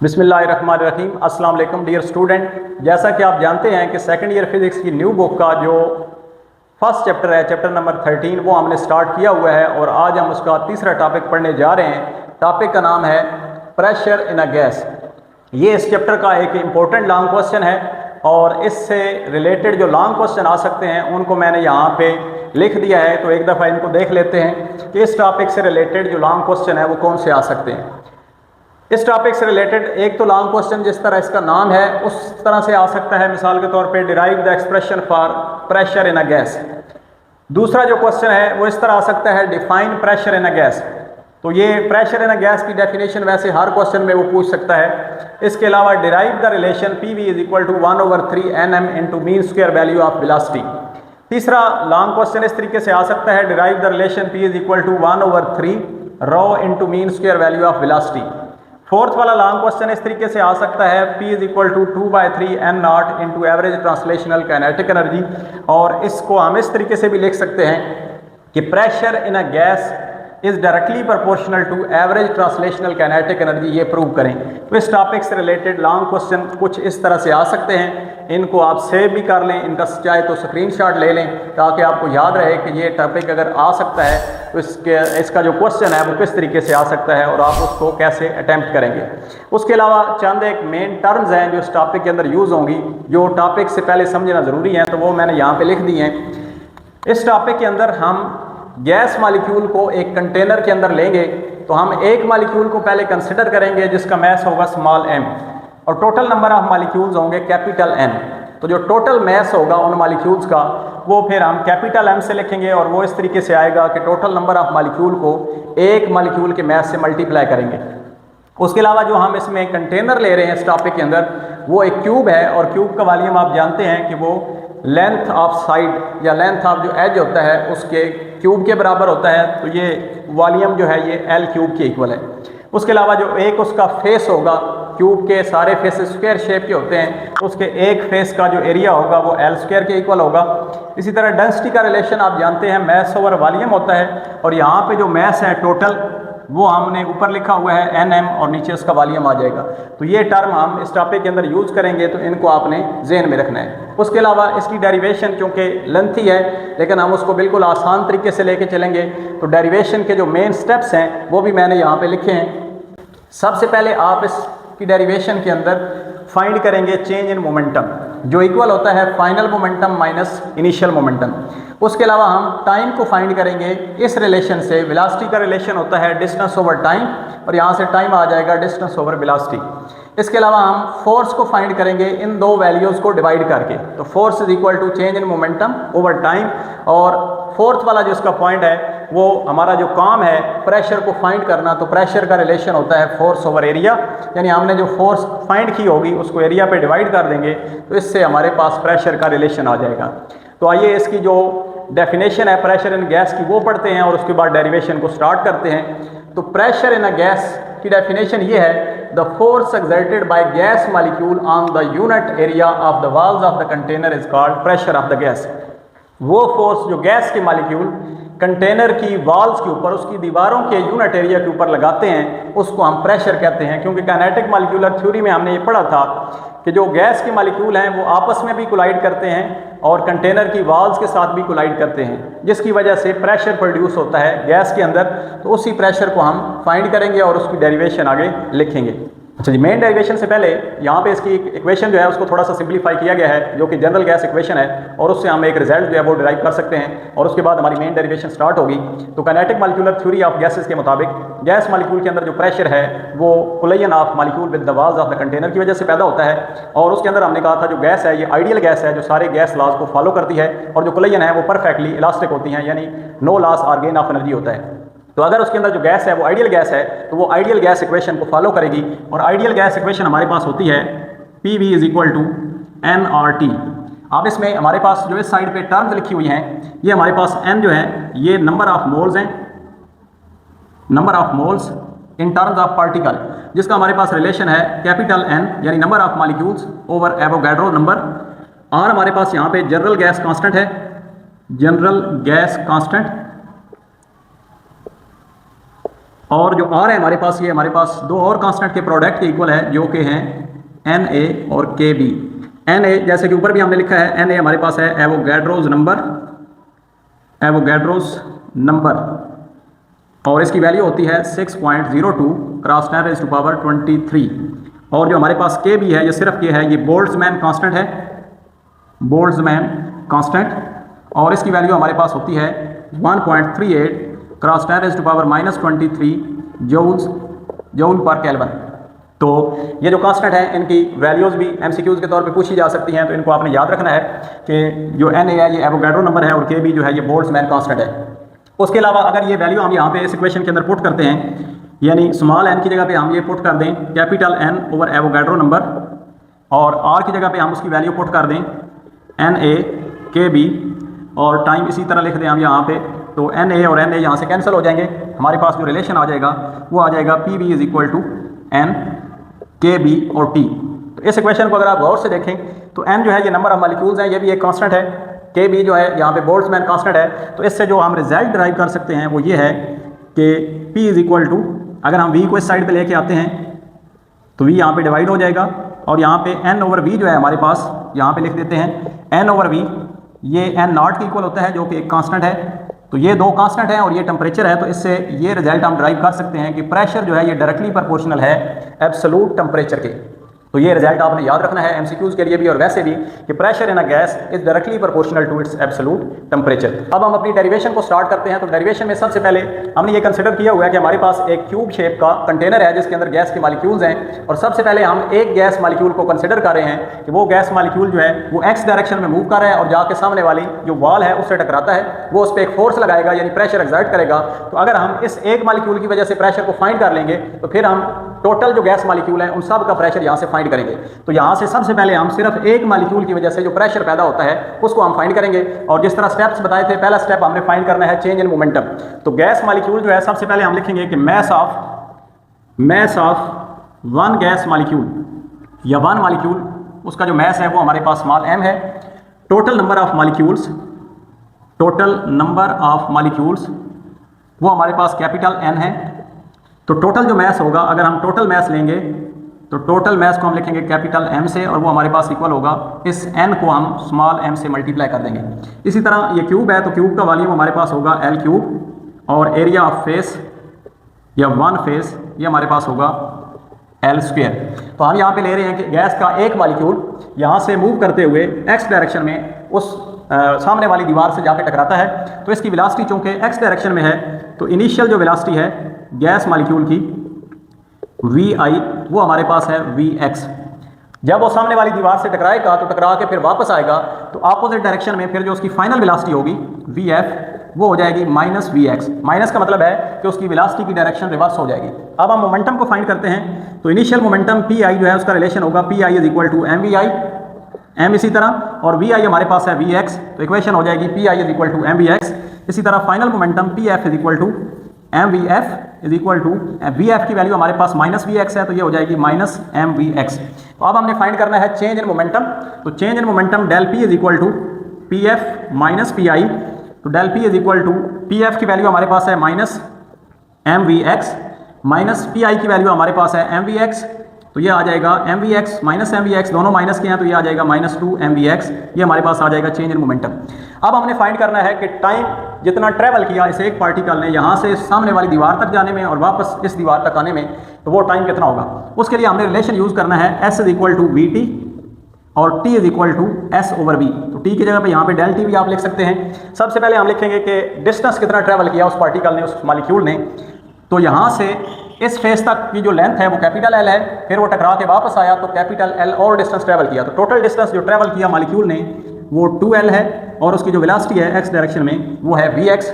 बिस्मिल्लाहिर्रहमानिर्रहीम। अस्सलाम वालेकुम डियर स्टूडेंट। जैसा कि आप जानते हैं कि सेकंड ईयर फिज़िक्स की न्यू बुक का जो फर्स्ट चैप्टर है, चैप्टर नंबर 13, वो हमने स्टार्ट किया हुआ है और आज हम उसका तीसरा टॉपिक पढ़ने जा रहे हैं। टॉपिक का नाम है प्रेशर इन अ गैस। ये इस चैप्टर का एक इम्पोर्टेंट लॉन्ग क्वेश्चन है और इससे रिलेटेड जो लॉन्ग क्वेश्चन आ सकते हैं उनको मैंने यहाँ पे लिख दिया है। तो एक दफ़ा इनको देख लेते हैं कि इस टॉपिक से रिलेटेड जो लॉन्ग क्वेश्चन है वो कौन से आ सकते हैं। इस टॉपिक से रिलेटेड एक तो लॉन्ग क्वेश्चन जिस तरह इसका नाम है उस तरह से आ सकता है, मिसाल के तौर पे derive the expression for pressure in a gas. दूसरा जो क्वेश्चन है वो इस तरह आ सकता है, define pressure in a gas. तो ये प्रेशर इन अ गैस की डेफिनेशन वैसे हर क्वेश्चन में वो पूछ सकता है। इसके अलावा derive the relation PV is equal to 1/3 NM into mean square value of velocity. तीसरा लॉन्ग क्वेश्चन इस तरीके से आ सकता है, derive the relation P is equal to 1/3 ρ into mean square value of velocity. Fourth वाला लॉन्ग क्वेश्चन इस तरीके से आ सकता है, P is equal to 2/3 n0 into average translational kinetic energy. और इसको हम इस तरीके से भी लिख सकते हैं कि pressure in a gas is directly proportional to average translational kinetic energy. ये प्रूव करें। तो इस टॉपिक से रिलेटेड लॉन्ग क्वेश्चन कुछ इस तरह से आ सकते हैं। इनको आप सेव भी कर लें, इनका चाहे तो स्क्रीनशॉट ले लें ताकि आपको याद रहे कि ये टॉपिक अगर आ सकता है तो इसका जो क्वेश्चन है वो किस तरीके से आ सकता है और आप उसको कैसे अटैम्प्ट करेंगे। उसके अलावा चंद एक मेन टर्म्स हैं जो इस टॉपिक के अंदर यूज़ होंगी, जो टॉपिक से पहले समझना ज़रूरी है, तो वो मैंने यहाँ पे लिख दी हैं। इस टॉपिक के अंदर हम गैस मॉलिक्यूल को एक कंटेनर के अंदर लेंगे तो हम एक मॉलिक्यूल को पहले कंसिडर करेंगे जिसका मैस होगा स्मॉल m और टोटल नंबर ऑफ मॉलिक्यूल्स होंगे कैपिटल N। तो जो टोटल मैस होगा उन मॉलिक्यूल्स का वो फिर हम कैपिटल M से लिखेंगे और वो इस तरीके से आएगा कि टोटल नंबर ऑफ मॉलिक्यूल को एक मॉलिक्यूल के मैस से मल्टीप्लाई करेंगे। उसके अलावा जो हम इसमें कंटेनर ले रहे हैं इस टॉपिक के अंदर वो एक क्यूब है और क्यूब का वॉल्यूम आप जानते हैं कि वो लेंथ ऑफ साइड या लेंथ ऑफ जो एज होता है उसके क्यूब के बराबर होता है। तो ये वॉल्यूम जो है ये L क्यूब के इक्वल है। उसके अलावा जो एक उसका फेस होगा, क्यूब के सारे फेस स्क्वायर शेप के होते हैं, उसके एक फेस का जो एरिया होगा वो L स्क्वायर के इक्वल होगा। इसी तरह डेंसिटी का रिलेशन आप जानते हैं, मैस ओवर वॉल्यूम होता है और यहाँ पे जो मैस है टोटल वो हमने ऊपर लिखा हुआ है NM और नीचे उसका वॉल्यूम आ जाएगा। तो ये टर्म हम इस टॉपिक के अंदर यूज़ करेंगे तो इनको आपने ज़हन में रखना है। उसके अलावा इसकी डेरिवेशन चूँकि लेंथी है लेकिन हम उसको बिल्कुल आसान तरीके से लेके चलेंगे। तो डेरिवेशन के जो मेन स्टेप्स हैं वो भी मैंने यहाँ पे लिखे हैं। सबसे पहले आप इसकी डेरिवेशन के अंदर फाइंड करेंगे चेंज इन मोमेंटम जो इक्वल होता है final momentum minus initial momentum. उसके अलावा हम टाइम को फाइंड करेंगे इस रिलेशन से। वेलोसिटी का रिलेशन होता है डिस्टेंस ओवर टाइम और यहाँ से टाइम आ जाएगा डिस्टेंस ओवर वेलोसिटी। इसके अलावा हम फोर्स को फाइंड करेंगे इन दो वैल्यूज़ को डिवाइड करके। तो force is equal to change in momentum over time. और फोर्थ वाला जो इसका पॉइंट है वो हमारा जो काम है प्रेशर को फाइंड करना, तो प्रेशर का रिलेशन होता है फोर्स ओवर एरिया, यानी हमने जो फोर्स फाइंड की होगी उसको एरिया पे डिवाइड कर देंगे तो इससे हमारे पास प्रेशर का रिलेशन आ जाएगा। तो आइए इसकी जो डेफिनेशन है प्रेशर इन गैस की वो पढ़ते हैं और उसके बाद डेरिवेशन को स्टार्ट करते हैं। तो प्रेशर इन अ गैस की डेफिनेशन ये है, the force exerted by gas molecule on the unit area of the walls of the container is called pressure of the gas. वो फोर्स जो गैस के मॉलिक्यूल कंटेनर की walls के ऊपर, उसकी दीवारों के यूनिट एरिया के ऊपर लगाते हैं उसको हम प्रेशर कहते हैं। क्योंकि काइनेटिक मॉलिक्यूलर थ्योरी में हमने ये पढ़ा था कि जो गैस के मॉलिक्यूल हैं वो आपस में भी कोलाइड करते हैं और कंटेनर की वॉल्स के साथ भी कोलाइड करते हैं, जिसकी वजह से प्रेशर प्रोड्यूस होता है गैस के अंदर। तो उसी प्रेशर को हम फाइंड करेंगे और उसकी डेरिवेशन आगे लिखेंगे। अच्छा जी, मेन डेरिवेशन से पहले यहाँ पे इसकी इक्वेशन जो है उसको थोड़ा सा सिंप्लीफाई किया गया है जो कि जनरल गैस इक्वेशन है और उससे हम एक रिजल्ट जो है वो डिराइव कर सकते हैं और उसके बाद हमारी मेन डेरिवेशन स्टार्ट होगी। तो kinetic molecular theory of gases के मुताबिक गैस मॉलिक्यूल के अंदर जो प्रेशर है वो collision of molecule with the walls of the container की वजह से पैदा होता है। और उसके अंदर हमने कहा था जो गैस है ये आइडियल गैस है जो सारे गैस लॉज को फॉलो करती है और जो कोलिजन है वो परफेक्टली इलास्टिक होती हैं, यानी नो लॉस और गेन ऑफ एनर्जी होता है। तो अगर उसके अंदर जो गैस है वो आइडियल गैस है तो वो आइडियल गैस इक्वेशन को फॉलो करेगी और आइडियल गैस इक्वेशन हमारे पास होती है PV is equal to nRT। अब इसमें हमारे पास जो इस साइड पे टर्म्स लिखी हुई हैं ये हमारे पास n जो है ये नंबर ऑफ मोल्स हैं, number of moles in terms of particle, जिसका हमारे पास रिलेशन है कैपिटल N यानी number of molecules over Avogadro number. और हमारे पास यहाँ पे जनरल गैस कांस्टेंट है, जनरल गैस कांस्टेंट और जो आर है हमारे पास, ये हमारे पास दो और कांस्टेंट के प्रोडक्ट के इक्वल है जो कि हैं एन ए और के बी। एन ए जैसे कि ऊपर भी हमने लिखा है, एन ए हमारे पास है एवोगैड्रोज नंबर, और इसकी वैल्यू होती है 6.02 क्रॉस 10⁻23। और जो हमारे पास के बी है, ये सिर्फ ये है, ये बोल्ट्जमैन कांस्टेंट है, बोल्ट्जमैन कांस्टेंट, और इसकी वैल्यू हमारे पास होती है 1.38 क्रॉस 10⁻23 जूल पर केल्विन। तो ये जो कांस्टेंट है इनकी वैल्यूज़ भी एमसीक्यूज़ के तौर पे पूछी जा सकती हैं, तो इनको आपने याद रखना है कि जो एन ए है ये एवोगैड्रो नंबर है और के बी जो है ये बोल्ट्जमैन कांस्टेंट है। उसके अलावा अगर ये वैल्यू हम यहाँ पे इस इक्वेशन के अंदर पुट करते हैं, यानी स्मॉल एन की जगह पे हम ये पुट कर दें capital N over Avogadro number, और आर की जगह पे हम उसकी वैल्यू पुट कर दें एन ए के बी, और टाइम इसी तरह लिख दें हम यहाँ पे, तो एन ए और एन ए यहाँ से कैंसिल हो जाएंगे, हमारे पास जो रिलेशन आ जाएगा वो आ जाएगा P V is equal to N k B और टी। तो इस इक्वेशन को अगर आप गौर से देखें तो एन जो है ये नंबर ऑफ मॉलिक्यूल्स हैं, ये भी एक कांस्टेंट है, के बी जो है यहाँ पे बोल्ट्जमैन कांस्टेंट है। तो इससे जो हम रिजल्ट ड्राइव कर सकते हैं वो ये है कि P इज इक्वल टू, अगर हम V को इस साइड पे लेके आते हैं तो V यहाँ पे डिवाइड हो जाएगा, और यहाँ पे N ओवर V जो है हमारे पास, यहाँ पे लिख देते हैं N ओवर V, ये N नॉट के इक्वल होता है जो कि एक कांस्टेंट है। तो ये दो कांस्टेंट हैं और ये टेम्परेचर है, तो इससे ये रिजल्ट हम ड्राइव कर सकते हैं कि प्रेशर जो है ये डायरेक्टली प्रोपोर्शनल है एब्सोलूट टेम्परेचर के। तो ये रिजल्ट आपने याद रखना है एमसीक्यूज के लिए भी और वैसे भी, कि pressure in a gas is directly proportional to its absolute temperature. अब हम अपनी डेरिवेशन को स्टार्ट करते हैं। तो डेरिवेशन में सबसे पहले हमने ये कंसिडर किया हुआ है कि हमारे पास एक क्यूब शेप का कंटेनर है जिसके अंदर गैस के मॉलिक्यूल्स हैं, और सबसे पहले हम एक गैस मॉलिक्यूल को कंसिडर कर रहे हैं कि वो गैस मॉलिक्यूल जो है वो एक्स डायरेक्शन में मूव कर रहा है और जाके सामने वाली जो वॉल है उससे टकराता है, वो उस पर एक फोर्स लगाएगा यानी प्रेशर एक्सर्ट करेगा। तो अगर हम इस एक मॉलिक्यूल की वजह से प्रेशर को फाइंड कर लेंगे तो फिर हम टोटल जो गैस मॉलिक्यूल है उन सब का प्रेशर यहाँ से फाइंड करेंगे। तो यहाँ से सबसे पहले हम सिर्फ एक मॉलिक्यूल की वजह से जो प्रेशर पैदा होता है उसको हम फाइंड करेंगे, और जिस तरह स्टेप्स बताए थे, पहला स्टेप हमने फाइंड करना है चेंज इन मोमेंटम। तो गैस मॉलिक्यूल जो है सबसे पहले हम लिखेंगे कि mass of one gas molecule या वन मॉलिक्यूल, उसका जो मैस है वो हमारे पास स्मॉल m है। टोटल नंबर ऑफ मॉलिक्यूल्स वो हमारे पास कैपिटल N है। तो टोटल जो मैस होगा, अगर हम टोटल मैस लेंगे तो टोटल मैस को हम लिखेंगे कैपिटल M से, और वो हमारे पास इक्वल होगा इस N को हम स्मॉल m से मल्टीप्लाई कर देंगे। इसी तरह ये क्यूब है तो क्यूब का वॉल्यूम हमारे पास होगा L क्यूब, और एरिया ऑफ फेस या वन फेस ये हमारे पास होगा L स्क्वायर। तो हम यहाँ पे ले रहे हैं कि गैस का एक मॉलिक्यूल यहाँ से मूव करते हुए x डायरेक्शन में उस सामने वाली दीवार से जाके टकराता है, तो इसकी वेलोसिटी चूंकि x डायरेक्शन में है तो इनिशियल जो वेलोसिटी है गैस मॉलिक्यूल की vi वो हमारे पास है vx। जब वो सामने वाली दीवार से टकराएगा तो टकरा के फिर वापस आएगा, तो अपोजिट डायरेक्शन में फिर जो उसकी फाइनल वेलोसिटी होगी vf वो हो जाएगी माइनस vx। माइनस का मतलब है कि उसकी वेलोसिटी की डायरेक्शन रिवर्स हो जाएगी। अब हम मोमेंटम को फाइंड करते हैं। तो इनिशियल मोमेंटम pi जो है उसका रिलेशन होगा pi is equal to mvi, m इसी तरह, और vi हमारे पास है vx, तो इक्वेशन हो जाएगी pi is equal to mvx। इसी तरह final momentum pf is equal to mvf is equal to vf की वैल्यू हमारे पास माइनस vx है, तो ये हो जाएगी माइनस mvx। तो अब हमने फाइंड करना है चेंज इन मोमेंटम। तो change in momentum del p is equal to pf minus pi। तो del p is equal to pf की वैल्यू हमारे पास है माइनस mvx, माइनस pi की वैल्यू हमारे पास है mvx, तो ये आ जाएगा mvx माइनस mvx, दोनों माइनस के हैं तो ये आ जाएगा माइनस 2 mvx, ये हमारे पास आ जाएगा चेंज इन मोमेंटम। अब हमने फाइंड करना है कि टाइम जितना ट्रैवल किया इस एक पार्टिकल ने यहाँ से सामने वाली दीवार तक जाने में और वापस इस दीवार तक आने में, तो वो टाइम कितना होगा। उसके लिए हमने रिलेशन यूज़ करना है s is equal to vt और t is equal to s over v। तो t की जगह पे यहाँ पे डेल t भी आप लिख सकते हैं। सबसे पहले हम लिखेंगे कि डिस्टेंस कितना ट्रैवल किया उस पार्टिकल ने, उस मॉलिक्यूल ने। तो यहाँ से इस फेस तक की जो लेंथ है वो कैपिटल L है, फिर वो टकरा के वापस आया तो कैपिटल L और डिस्टेंस ट्रैवल किया। तो टोटल डिस्टेंस जो ट्रैवल किया मॉलिक्यूल ने वो 2L है, और उसकी जो वेलोसिटी है x डायरेक्शन में वो है vx।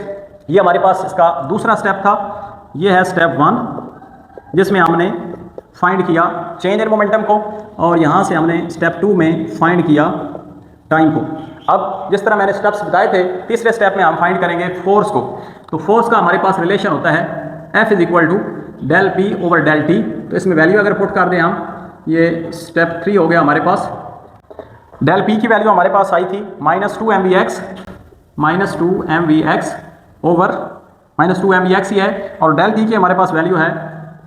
ये हमारे पास इसका दूसरा स्टेप था। ये है स्टेप 1 जिसमें हमने फाइंड किया चेंज इन मोमेंटम को, और यहाँ से हमने स्टेप 2 में फाइंड किया टाइम को। अब जिस तरह मैंने स्टेप्स बताए थे, तीसरे स्टेप में हम फाइंड करेंगे फोर्स को। तो फोर्स का हमारे पास रिलेशन होता है F is equal to del P over del T. तो इसमें वैल्यू अगर पुट कर दें हम, ये स्टेप 3 हो गया हमारे पास। डेल पी की वैल्यू हमारे पास आई थी माइनस 2 mvx ओवर -2mvx ही है, और डेल टी की हमारे पास वैल्यू है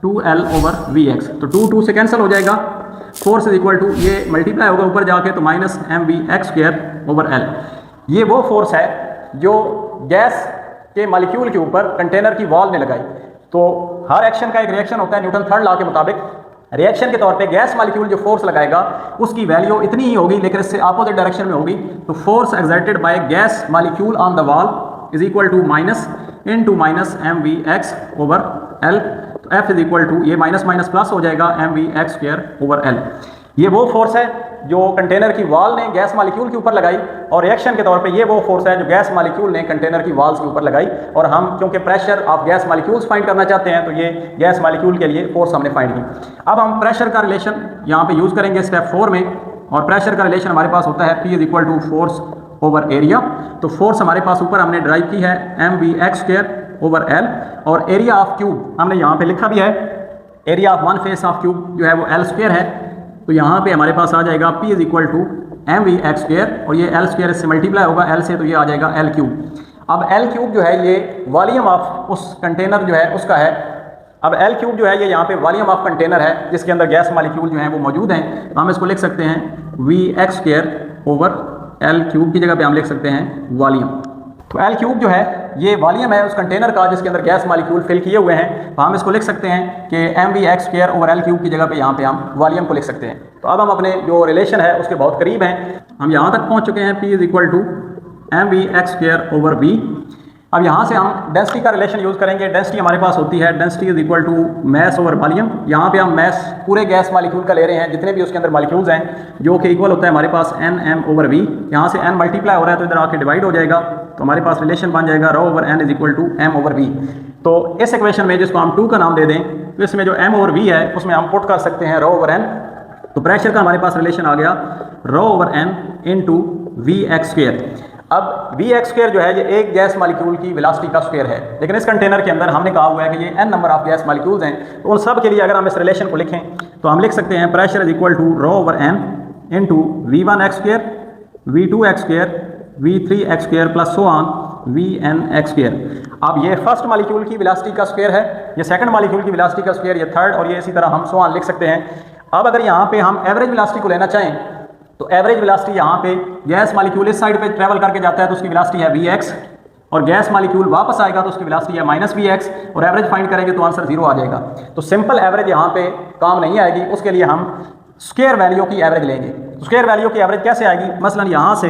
2L/vx। तो 2 से कैंसिल हो जाएगा, फोर्स इज इक्वल टू, ये मल्टीप्लाई होगा ऊपर जाके तो -mvx²/L। ये वो फोर्स है जो गैस के मॉलिक्यूल के ऊपर कंटेनर की वॉल ने लगाई। तो हर एक्शन का एक रिएक्शन होता है, न्यूटन थर्ड लॉ के मुताबिक रिएक्शन के तौर पे गैस मॉलिक्यूल जो फोर्स लगाएगा उसकी वैल्यू इतनी ही होगी, लेकिन इससे अपोजिट डायरेक्शन में होगी। तो force exerted by gas molecule on the wall is equal to -mvx/L। तो F इज इक्वल टू, ये माइनस माइनस प्लस हो जाएगा, mvx²/L। ये वो फोर्स है जो कंटेनर की वॉल ने गैस मॉलिक्यूल के ऊपर लगाई, और रिएक्शन के तौर पे ये वो फोर्स है जो गैस मॉलिक्यूल ने कंटेनर की वॉल्स के ऊपर लगाई। और हम क्योंकि pressure of gas molecules find करना चाहते हैं, तो ये गैस मॉलिक्यूल के लिए फोर्स हमने फाइंड की। अब हम प्रेशर का रिलेशन यहाँ पे यूज़ करेंगे स्टेप 4 में, और प्रेशर का रिलेशन हमारे पास होता है P is equal to force over area. तो फोर्स हमारे पास ऊपर हमने ड्राइव की है mvx²/L, और एरिया ऑफ क्यूब हमने यहाँ पे लिखा भी है, area of one face of cube जो है वो L² है। तो यहाँ पे हमारे पास आ जाएगा P is equal to mvx², और ये L² इससे मल्टीप्लाई होगा L से, तो ये आ जाएगा L3। अब L3 जो है ये वॉल्यूम ऑफ उस कंटेनर जो है उसका है। अब L3 जो है ये यहाँ पे वॉल्यूम ऑफ कंटेनर है जिसके अंदर गैस मॉलिक्यूल जो है वो मौजूद हैं। तो हम इसको लिख सकते हैं Vx²/L3 की जगह पे हम लिख सकते हैं वॉल्यूम। तो L3 जो है ये वॉल्यूम है उस कंटेनर का जिसके अंदर गैस मॉलिक्यूल फिल किए हुए हैं। तो हम इसको लिख सकते हैं कि mvx²/L3 की जगह पे यहाँ पे हम वॉल्यूम को लिख सकते हैं। तो अब हम अपने जो रिलेशन है उसके बहुत करीब हैं, हम यहाँ तक पहुँच चुके हैं, P is equal to mvx²/V। अब यहाँ से हम डेंसिटी का रिलेशन यूज़ करेंगे। डेंसिटी हमारे पास होती है, density is equal to mass over volume. यहाँ पे हम मैस पूरे गैस मॉलिक्यूल का ले रहे हैं, जितने भी उसके अंदर मॉलिक्यूल्स हैं, जो कि इक्वल होता है हमारे पास nm/v। यहाँ से n मल्टीप्लाई हो रहा है तो इधर आके डिवाइड हो जाएगा, तो हमारे पास रिलेशन बन जाएगा ρ/n is equal to m/v। तो इस इक्वेशन में जिसको हम 2 का नाम दे दें, तो इसमें जो m/v है उसमें हम पुट कर सकते हैं ρ/n। तो प्रेशर का हमारे पास रिलेशन आ गया ρ/n इंटू Vx²। अब Vx² जो है ये एक गैस मॉलिक्यूल की वेलोसिटी का स्क्वायर है, लेकिन इस कंटेनर के अंदर हमने कहा हुआ है कि ये n number of gas molecules हैं। तो उन सब के लिए अगर हम इस रिलेशन को लिखें तो हम लिख सकते हैं pressure is equal to ρ/n into V1x², V2x², V3x² plus so on Vnx²। अब ये फर्स्ट मॉलिक्यूल की वेलोसिटी का स्क्वायर है, ये सेकंड मॉलिक्यूल की वेलोसिटी का स्क्वायर, ये थर्ड, और ये इसी तरह हम सो ऑन लिख सकते हैं। अब अगर यहाँ पे हम एवरेज वेलोसिटी को लेना चाहें तो एवरेज वेलोसिटी यहाँ पे गैस मॉलिक्यूल इस साइड पे ट्रेवल करके जाता है तो उसकी वेलोसिटी है Vx, और गैस मॉलिक्यूल वापस आएगा तो उसकी वेलोसिटी है -Vx, और एवरेज फाइंड करेंगे तो आंसर 0 आ जाएगा। तो सिंपल एवरेज यहाँ पे काम नहीं आएगी, उसके लिए हम स्क्वायर वैल्यू की एवरेज लेंगे। तो स्क्वायर वैल्यू की एवरेज कैसे आएगी, मसलन यहाँ से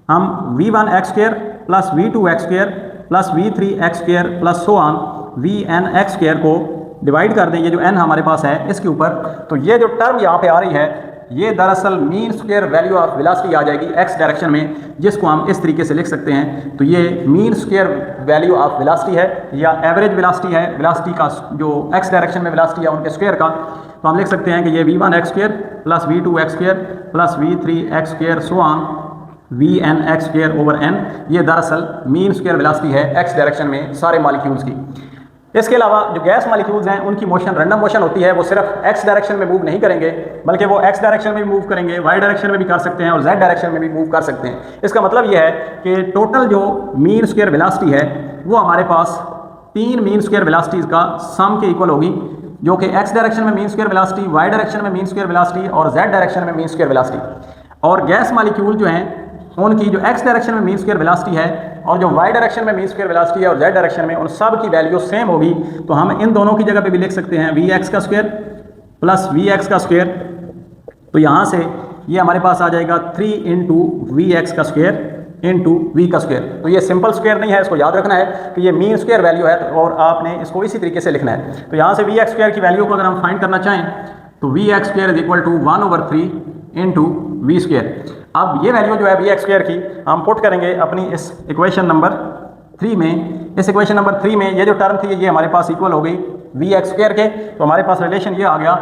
हम V1x² plus V2x² plus V3x² plus so on Vnx² को डिवाइड कर दें, ये जो n हमारे पास है इसके ऊपर, तो ये जो टर्म यहाँ पे आ रही है ये दरअसल mean square value of velocity आ जाएगी x डायरेक्शन में, जिसको हम इस तरीके से लिख सकते हैं। तो ये mean square value of velocity है या एवरेज वेलोसिटी है, वेलोसिटी का जो x डायरेक्शन में वेलोसिटी है उनके स्क्वायर का। तो हम लिख सकते हैं कि ये V1x² plus V2x² plus V3x² so on Vnx²/n, ये दरअसल मीन स्क्वायर वेलोसिटी है x डायरेक्शन में सारे मॉलिक्यूल्स की। इसके अलावा जो गैस मॉलिक्यूल्स हैं उनकी मोशन रैंडम मोशन होती है, वो सिर्फ x डायरेक्शन में मूव नहीं करेंगे बल्कि वो x डायरेक्शन में भी मूव करेंगे, y डायरेक्शन में भी कर सकते हैं और z डायरेक्शन में भी मूव कर सकते हैं। इसका मतलब यह है कि टोटल जो मीन स्क्वायर वेलोसिटी है वो हमारे पास 3 मीन स्क्वायर वेलोसिटीज़ का सम के इक्वल होगी, जो कि x डायरेक्शन में mean square velocity, y direction में मीन स्क्वायर वेलोसिटी और z डायरेक्शन में मीन स्क्वायर वेलोसिटी। और गैस मॉलिक्यूल जो हैं उनकी जो x डायरेक्शन में मीन स्क्वायर वेलोसिटी है और जो y डायरेक्शन में मीन स्क्वायर वेलोसिटी है और z डायरेक्शन में, उन सब की वैल्यू सेम होगी। तो हम इन दोनों की जगह पे भी लिख सकते हैं Vx का स्क्वायर प्लस Vx का स्क्वायर। तो यहाँ से ये हमारे पास आ जाएगा 3 इंटू Vx का स्क्वायर इंटू V का स्क्वायर। तो ये सिंपल स्क्वायर नहीं है, इसको याद रखना है कि ये मीन स्क्वायर वैल्यू है और आपने इसको इसी तरीके से लिखना है। तो यहाँ से Vx स्क्वायर की वैल्यू को अगर हम फाइंड करना चाहें तो Vx square is equal to 1/3 into V square. अब ये वैल्यू जो है Vx स्क्वायर की हम पुट करेंगे अपनी इस इक्वेशन नंबर 3 में। इस इक्वेशन नंबर 3 में ये जो टर्म थी ये हमारे पास इक्वल हो गई Vx स्क्वायर के। तो हमारे पास रिलेशन ये आ गया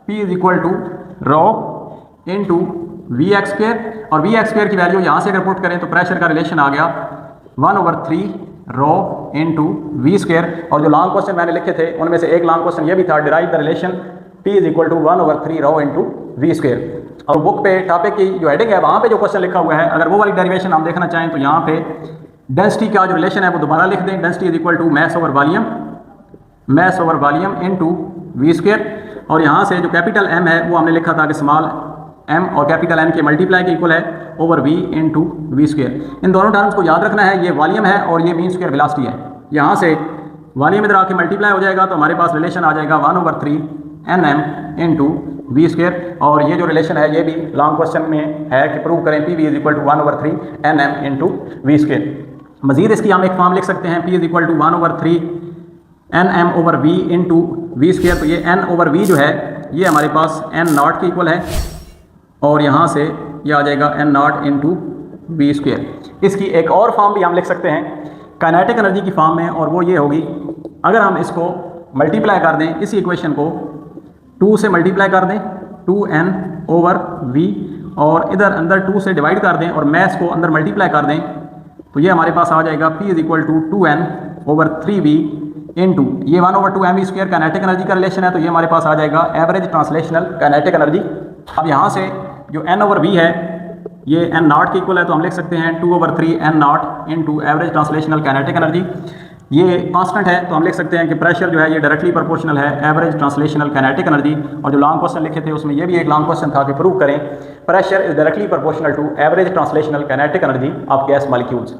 P is equal to ρ into Vx square, और Vx स्क्वायर की वैल्यू यहाँ से अगर पुट करें तो प्रेशर का रिलेशन आ गया 1/3 ρ इंटू V स्क्वायर। और जो लॉन्ग क्वेश्चन मैंने लिखे थे उनमें से एक लॉन्ग क्वेश्चन ये भी था, derive the relation P is equal to 1/3 ρ into V square. और बुक पे टॉपिक की जो हेडिंग है वहाँ पे जो क्वेश्चन लिखा हुआ है, अगर वो वाली डेरिवेशन हम देखना चाहें तो यहाँ पे डेंसिटी का जो रिलेशन है वो दोबारा लिख दें, density is equal to mass over volume into V square. और यहाँ से जो कैपिटल एम है वो हमने लिखा था कि स्मॉल एम और कैपिटल एन के मल्टीप्लाई के इक्वल है over V into V square. इन दोनों टर्म्स को याद रखना है, ये वॉल्यूम है और ये मीन स्क्वायर वेलोसिटी है। यहाँ से वॉल्यूम इधर आके मल्टीप्लाई हो जाएगा तो हमारे पास रिलेशन आ जाएगा 1/3 NM इनटू वी स्क्वायर। और ये जो रिलेशन है ये भी लॉन्ग क्वेश्चन में है कि प्रूव करें P V is equal to 1/3 NM into V square. मजीद इसकी हम एक फॉर्म लिख सकते हैं, P is equal to 1/3 NM over V into V square. तो ये N ओवर V जो है ये हमारे पास N नॉट के इक्वल है और यहाँ से ये आ जाएगा N नॉट इंटू वी स्क्वायर। इसकी एक और फॉर्म भी हम लिख सकते हैं काइनेटिक एनर्जी की फॉर्म में, और वो ये होगी अगर हम इसको मल्टीप्लाई कर दें, इसी इक्वेशन को 2 से मल्टीप्लाई कर दें 2N ओवर V, और इधर अंदर 2 से डिवाइड कर दें और मैथ्स को अंदर मल्टीप्लाई कर दें, तो ये हमारे पास आ जाएगा P is equal to 2N over 3V into ये 1/2 mv स्क्वायर काइनेटिक एनर्जी का रिलेशन है, तो ये हमारे पास आ जाएगा एवरेज ट्रांसलेशनल काइनेटिक एनर्जी। अब यहाँ से जो N ओवर V है ये N नॉट के इक्वल है, तो हम लिख सकते हैं 2/3 N नॉट into average translational kinetic energy. ये कांस्टेंट है तो हम लिख सकते हैं कि प्रेशर जो है ये डायरेक्टली प्रोपोर्शनल है एवरेज ट्रांसलेशनल काइनेटिक एनर्जी। और जो लॉन्ग क्वेश्चन लिखे थे उसमें ये भी एक लॉन्ग क्वेश्चन था कि प्रूव करें pressure is directly proportional to average translational kinetic energy of gas molecules.